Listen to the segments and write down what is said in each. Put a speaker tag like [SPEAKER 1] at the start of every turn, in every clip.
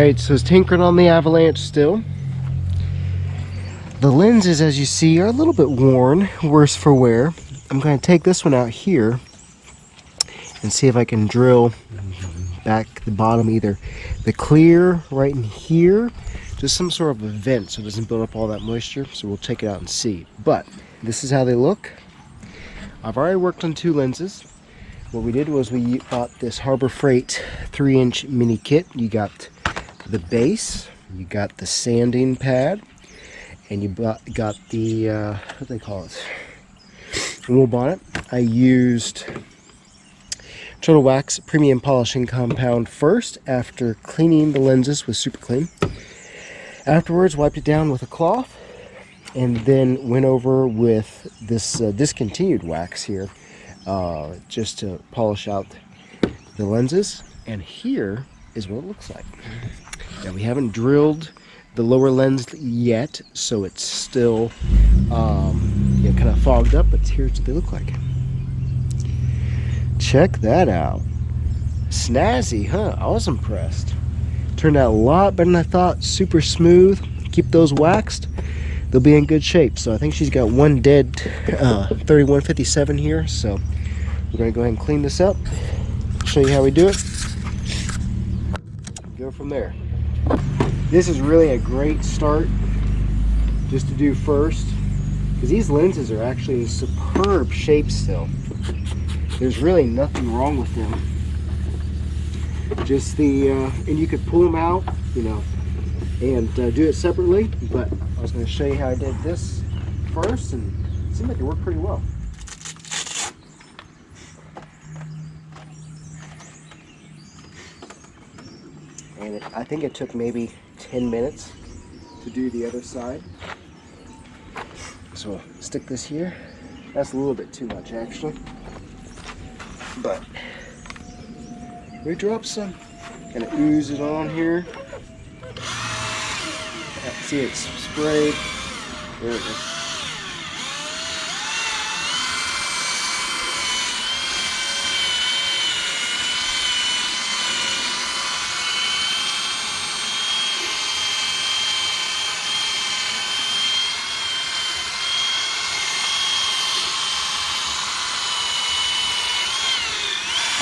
[SPEAKER 1] Alright, so it's tinkering on the Avalanche still. The lenses, as you see, are a little bit worn, worse for wear. I'm going to take this one out here and see if I can drill back the bottom, either the clear right in here, just some sort of a vent so it doesn't build up all that moisture. So we'll check it out and see. But this is how they look. I've already worked on 2 lenses. What we did was we bought this Harbor Freight 3-inch mini kit. You got the base, you got the sanding pad, and you got the what do they call it, wool bonnet. I used Total Wax Premium Polishing Compound first after cleaning the lenses with SuperClean. Afterwards, wiped it down with a cloth and then went over with this discontinued wax here just to polish out the lenses. And here is what it looks like. Now, we haven't drilled the lower lens yet, so it's still kind of fogged up, but here's what they look like. Check that out. Snazzy, huh? I was impressed. Turned out a lot better than I thought. Super smooth. Keep those waxed, they'll be in good shape. So I think she's got one dead 3157 here, so we're going to go ahead and clean this up, show you how we do it, go from there. This is really a great start just to do first, because these lenses are actually in superb shape still. There's really nothing wrong with them. Just the and you could pull them out, and do it separately, but I was going to show you how I did this first, and it seemed like it worked pretty well. And I think it took maybe 10 minutes to do the other side. So we'll stick this here. That's a little bit too much actually, but we drop some, kind of ooze it on here. See, it's sprayed. There it is.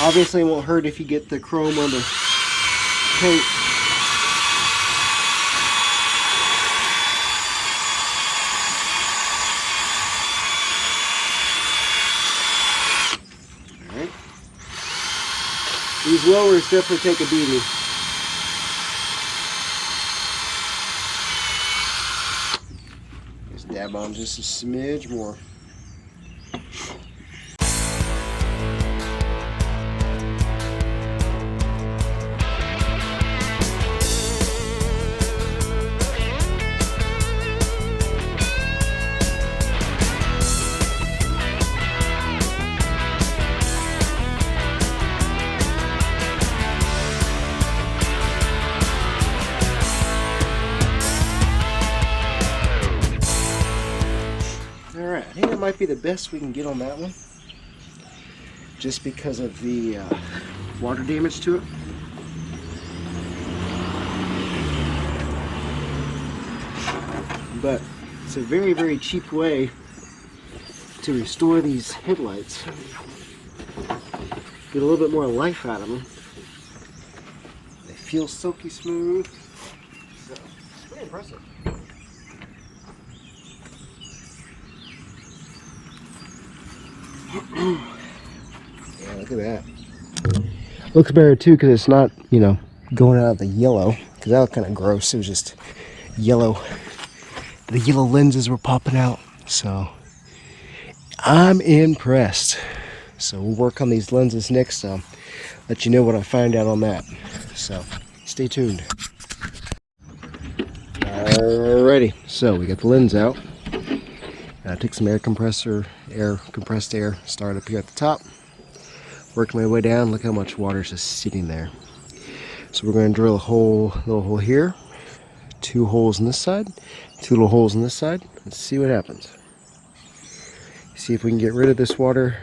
[SPEAKER 1] Obviously, it won't hurt if you get the chrome on the paint. Alright. These lowers definitely take a beating. Just dab on just a smidge more. Alright, I think that might be the best we can get on that one, just because of the water damage to it. But it's a very, very cheap way to restore these headlights. Get a little bit more life out of them. They feel silky smooth, so it's pretty impressive. Yeah, look at that. Looks better too because it's not, going out of the yellow, because that looked kind of gross. It was just yellow. The yellow lenses were popping out, so I'm impressed. So we'll work on these lenses next time. Let you know what I find out on that. So stay tuned. Alrighty, so we got the lens out. I took some compressed air, started up here at the top, worked my way down. Look how much water is just sitting there. So we're going to drill a little hole here, 2 holes on this side, 2 little holes on this side. Let's see what happens. See if we can get rid of this water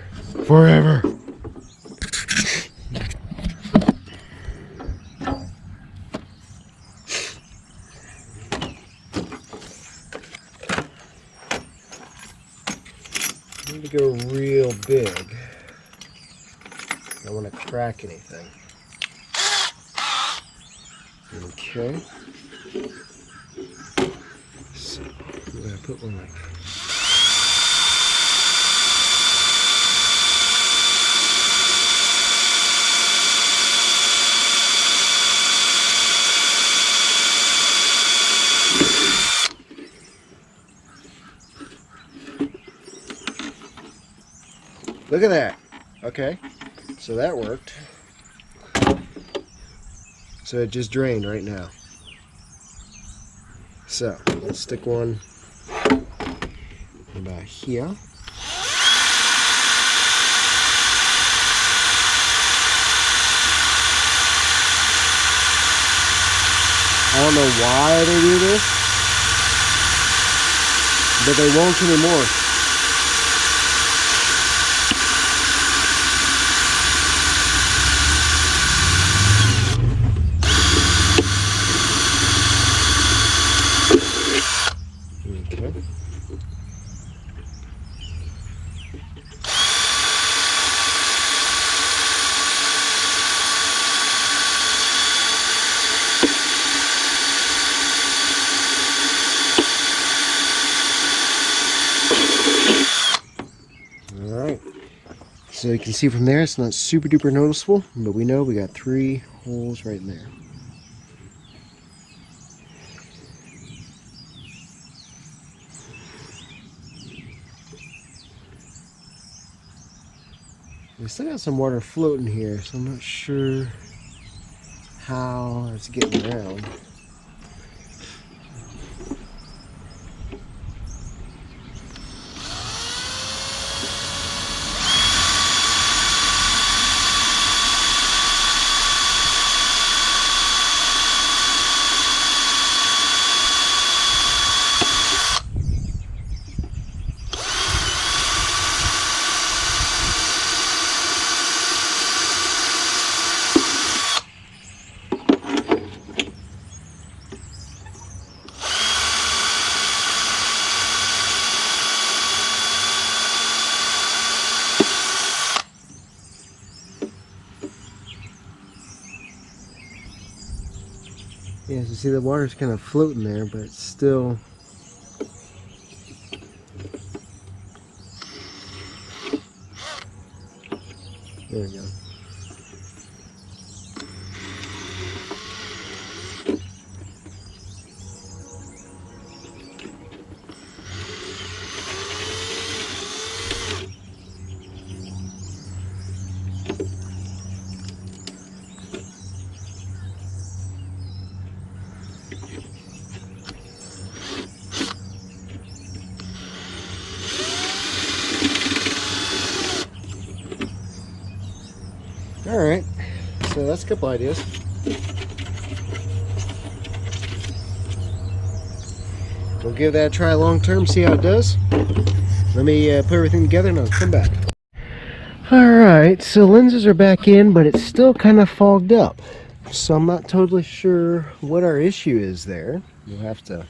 [SPEAKER 1] forever. I need to go real big. I don't want to crack anything. Okay. So I'm going to put one like look at that. Okay, so that worked. So it just drained right now. So let's stick one about here. I don't know why they do this, but they won't anymore. Okay. Alright, so you can see from there it's not super duper noticeable, but we know we got 3 holes right in there. We still got some water floating here, so I'm not sure how it's getting around. Yeah, so see the water's kind of floating there, but it's still... There we go. Alright, so that's a couple ideas. We'll give that a try long term, see how it does. Let me put everything together and I'll come back. Alright, so lenses are back in, but it's still kind of fogged up. So I'm not totally sure what our issue is there. We'll have to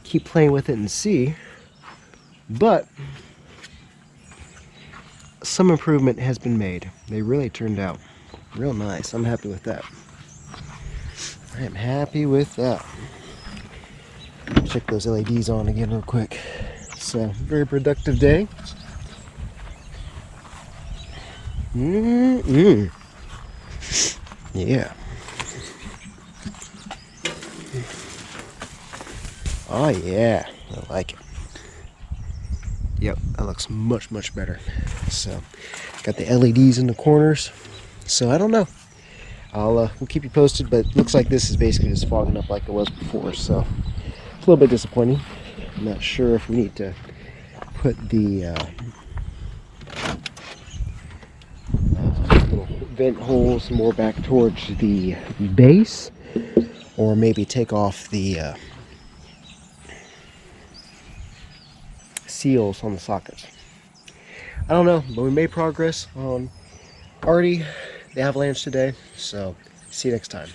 [SPEAKER 1] keep playing with it and see. But some improvement has been made. They really turned out real nice. I'm happy with that. I am happy with that. Check those LEDs on again real quick. So, very productive day. Yeah. Oh yeah, I like it. Yep, that looks much, much better. So, got the LEDs in the corners. So, I don't know. We'll keep you posted, but it looks like this is basically just fogging up like it was before. So, it's a little bit disappointing. I'm not sure if we need to put the little vent holes more back towards the base, or maybe take off the seals on the sockets. I don't know, but we made progress on already the Avalanche today, so see you next time.